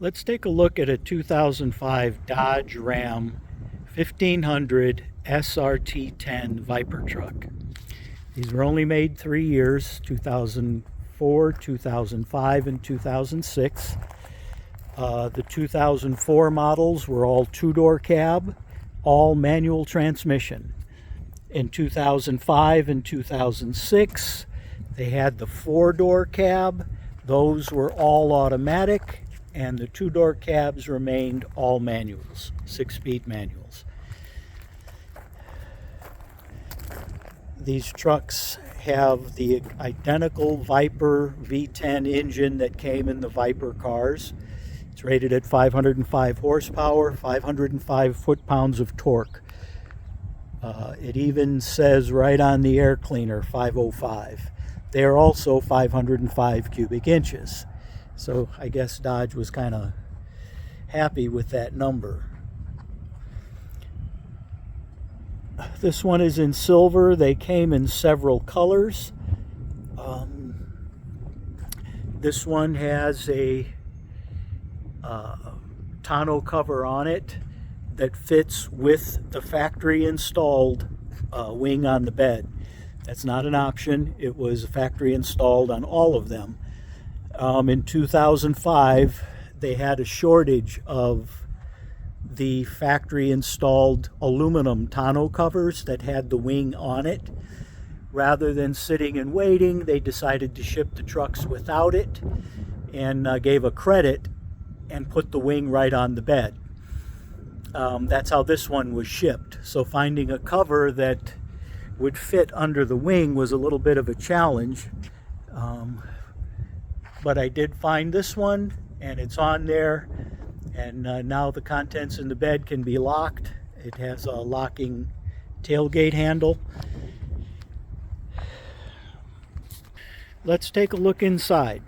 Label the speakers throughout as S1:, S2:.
S1: Let's take a look at a 2005 Dodge Ram 1500 SRT10 Viper truck. These were only made 3 years, 2004, 2005, and 2006. The 2004 models were all two-door cab, all manual transmission. In 2005 and 2006, they had the four-door cab. Those were all automatic, and the two-door cabs remained all manuals, 6-speed manuals. These trucks have the identical Viper V10 engine that came in the Viper cars. It's rated at 505 horsepower, 505 foot-pounds of torque. It even says right on the air cleaner 505. They are also 505 cubic inches. So I guess Dodge was kind of happy with that number. This one is in silver. They came in several colors. This one has a tonneau cover on it that fits with the factory installed wing on the bed. That's not an option. It was factory installed on all of them. In 2005, they had a shortage of the factory installed aluminum tonneau covers that had the wing on it. Rather than sitting and waiting, they decided to ship the trucks without it and gave a credit and put the wing right on the bed. That's how this one was shipped. So finding a cover that would fit under the wing was a little bit of a challenge. But I did find this one, and it's on there. And now the contents in the bed can be locked. It has a locking tailgate handle. Let's take a look inside.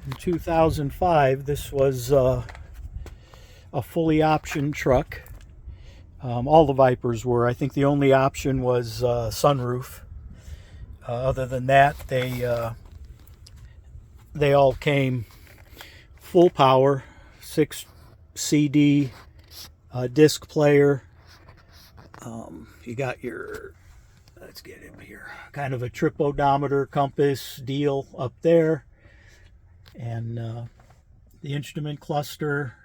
S1: In 2005, this was a fully optioned truck. All the Vipers were. I think the only option was sunroof. Other than that, they all came full power, 6 CD disc player. You got your, let's get him here, kind of a trip odometer compass deal up there. And the instrument cluster,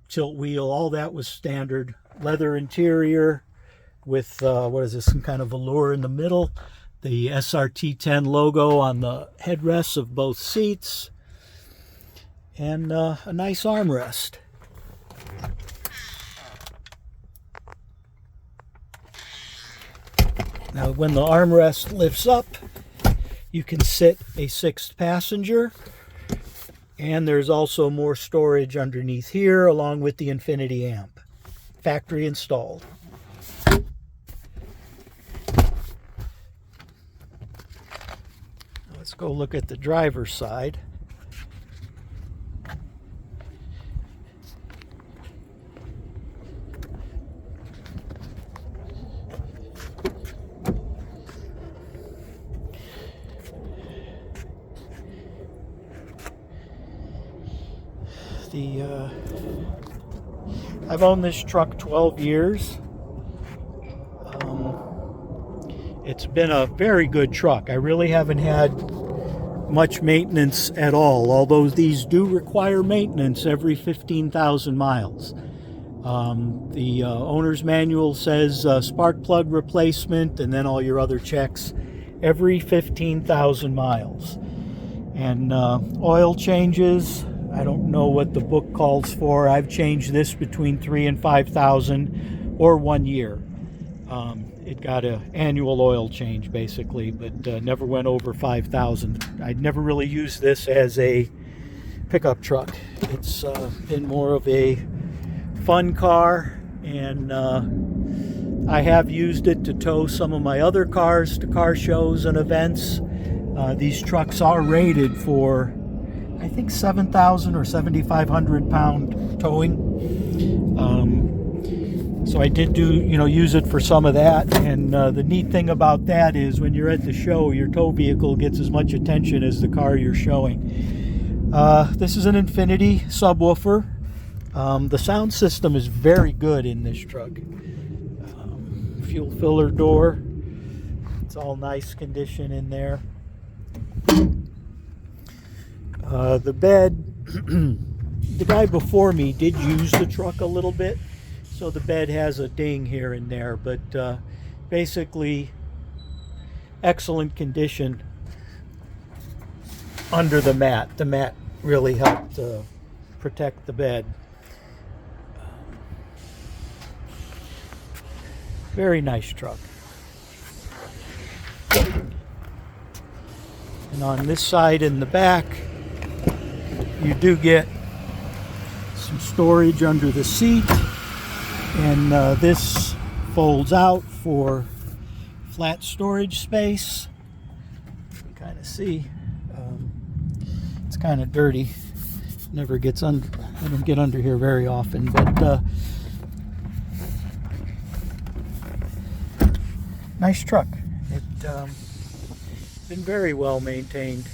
S1: tilt wheel, all that was standard. Leather interior with, what is this, some kind of velour in the middle. The SRT10 logo on the headrests of both seats. And a nice armrest. Now when the armrest lifts up, you can sit a 6th passenger, and there's also more storage underneath here along with the infinity amp, factory installed. Let's go look at the driver's side. I've owned this truck 12 years. It's been a very good truck. I really haven't had much maintenance at all, although these do require maintenance every 15,000 miles. The owner's manual says spark plug replacement and then all your other checks every 15,000 miles. And oil changes, I don't know what the book calls for. I've changed this between 3,000 and 5,000 or 1 year. It got an annual oil change basically, but never went over 5,000. I'd never really used this as a pickup truck. It's been more of a fun car, and I have used it to tow some of my other cars to car shows and events. These trucks are rated for, I think, 7,000 or 7,500 pound towing. So I did do, use it for some of that. And the neat thing about that is when you're at the show, your tow vehicle gets as much attention as the car you're showing. This is an Infinity subwoofer. The sound system is very good in this truck. Fuel filler door. It's all nice condition in there. The bed, the guy before me did use the truck a little bit, so the bed has a ding here and there, but basically excellent condition under the mat. The mat really helped protect the bed. Very nice truck. And on this side in the back, you do get some storage under the seat, and this folds out for flat storage space. You can kind of see it's kind of dirty. Never gets under. I don't get under here very often, but nice truck. It's been very well maintained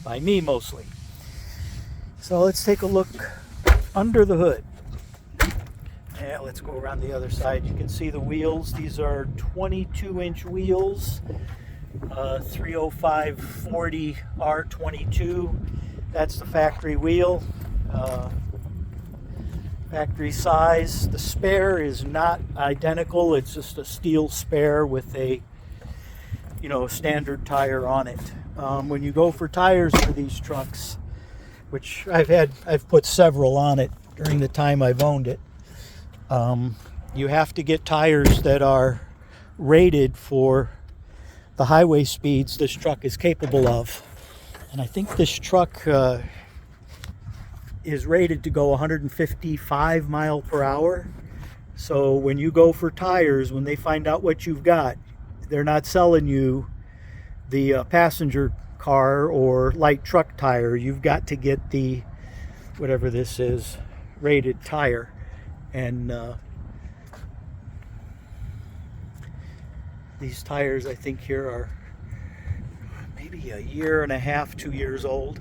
S1: by me mostly. So let's take a look under the hood. Yeah, let's go around the other side. You can see the wheels. These are 22-inch wheels, 305/40 R22. That's the factory wheel, factory size. The spare is not identical. It's just a steel spare with a standard tire on it. When you go for tires for these trucks, which I've put several on it during the time I've owned it, you have to get tires that are rated for the highway speeds this truck is capable of. And I think this truck is rated to go 155 mile per hour. So when you go for tires, when they find out what you've got, they're not selling you the passenger car or light truck tire. You've got to get the, whatever this is, rated tire. And these tires, I think here, are maybe a year and a half, 2 years old.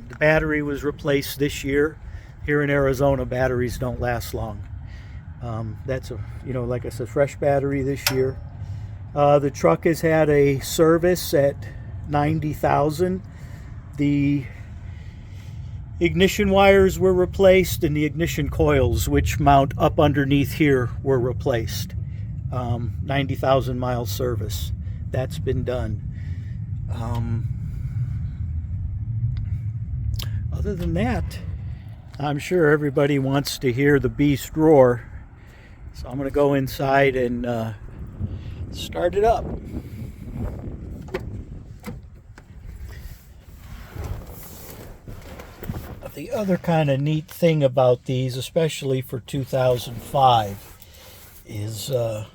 S1: The battery was replaced this year. Here in Arizona, batteries don't last long. That's like I said, fresh battery this year. The truck has had a service at 90,000. The ignition wires were replaced, and the ignition coils, which mount up underneath here, were replaced. 90,000 mile service. That's been done. Other than that, I'm sure everybody wants to hear the beast roar. So I'm going to go inside and start it up. The other kind of neat thing about these, especially for 2005, is the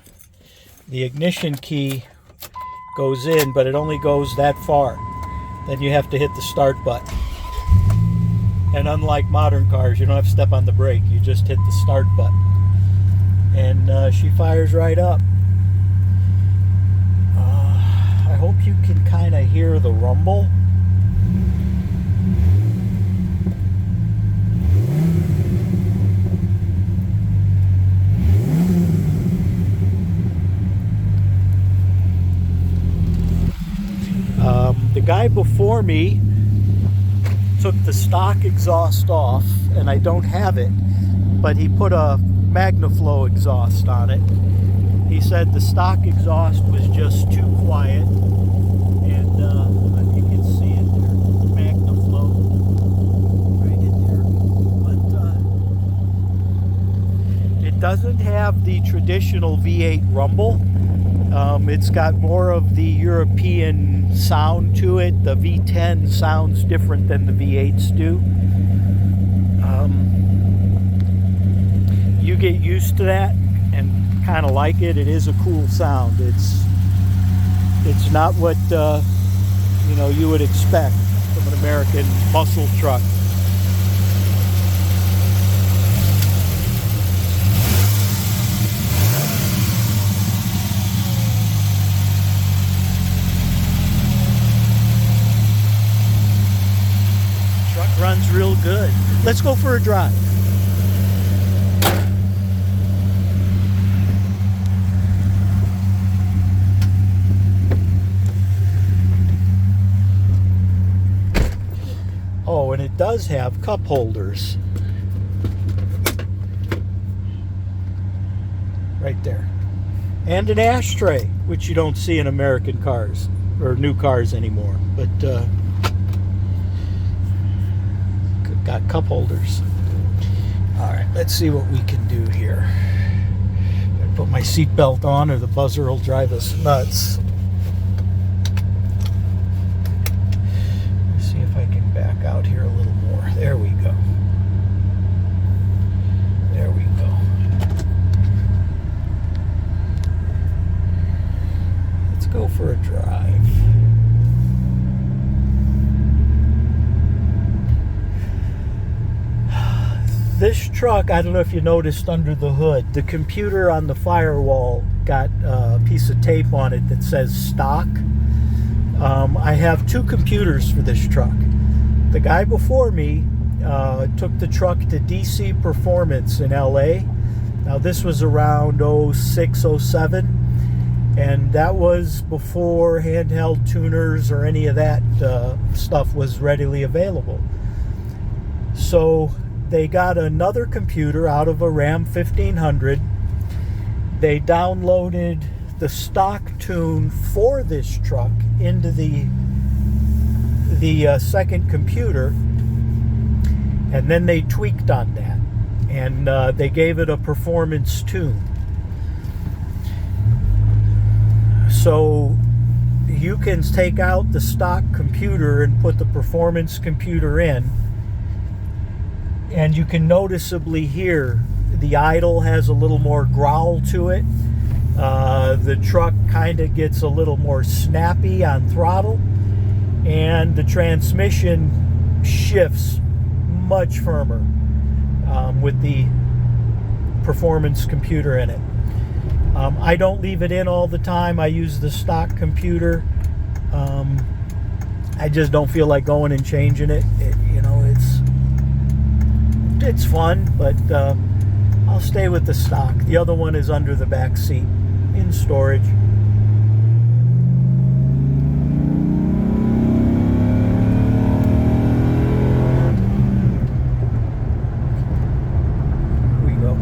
S1: ignition key goes in, but it only goes that far. Then you have to hit the start button. And unlike modern cars, you don't have to step on the brake. You just hit the start button. And she fires right up. I hope you can kind of hear the rumble. The guy before me took the stock exhaust off, and I don't have it, but he put a MagnaFlow exhaust on it. He said the stock exhaust was just too quiet, and you can see it there, MagnaFlow right in there. But it doesn't have the traditional V8 rumble. It's got more of the European sound to it. The V10 sounds different than the V8s do. You get used to that and kind of like it. It is a cool sound. It's not what you would expect from an American muscle truck. good. Let's go for a drive. Oh, and it does have cup holders. Right there. And an ashtray, which you don't see in American cars, or new cars anymore. But, got cup holders. Alright, let's see what we can do here. I put my seatbelt on or the buzzer will drive us nuts. Let's see if I can back out here a little more. There we go. There we go. Let's go for a drive. This truck, I don't know if you noticed under the hood, the computer on the firewall got a piece of tape on it that says stock. I have two computers for this truck. The guy before me took the truck to DC Performance in LA. Now this was around 06, 07, and that was before handheld tuners or any of that stuff was readily available. So they got another computer out of a Ram 1500. They downloaded the stock tune for this truck into the second computer, and then they tweaked on that, and they gave it a performance tune. So you can take out the stock computer and put the performance computer in, and you can noticeably hear the idle has a little more growl to it. The truck kind of gets a little more snappy on throttle, and the transmission shifts much firmer with the performance computer in it. I don't leave it in all the time. I use the stock computer. I just don't feel like going and changing it. It's fun, but I'll stay with the stock. The other one is under the back seat in storage. Here we go.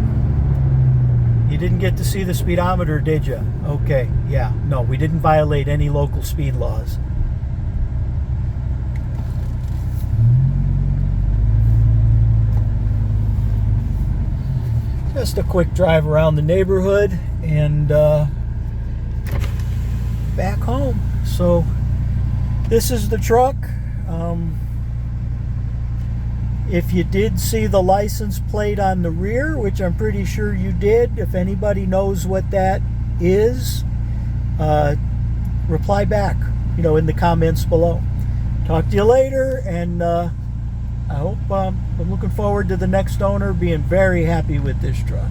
S1: You didn't get to see the speedometer, did you? Okay, yeah. No, we didn't violate any local speed laws. Just a quick drive around the neighborhood and back home. So this is the truck. If you did see the license plate on the rear, which I'm pretty sure you did, if anybody knows what that is, reply back, in the comments below. Talk to you later, and I hope I'm looking forward to the next owner being very happy with this truck.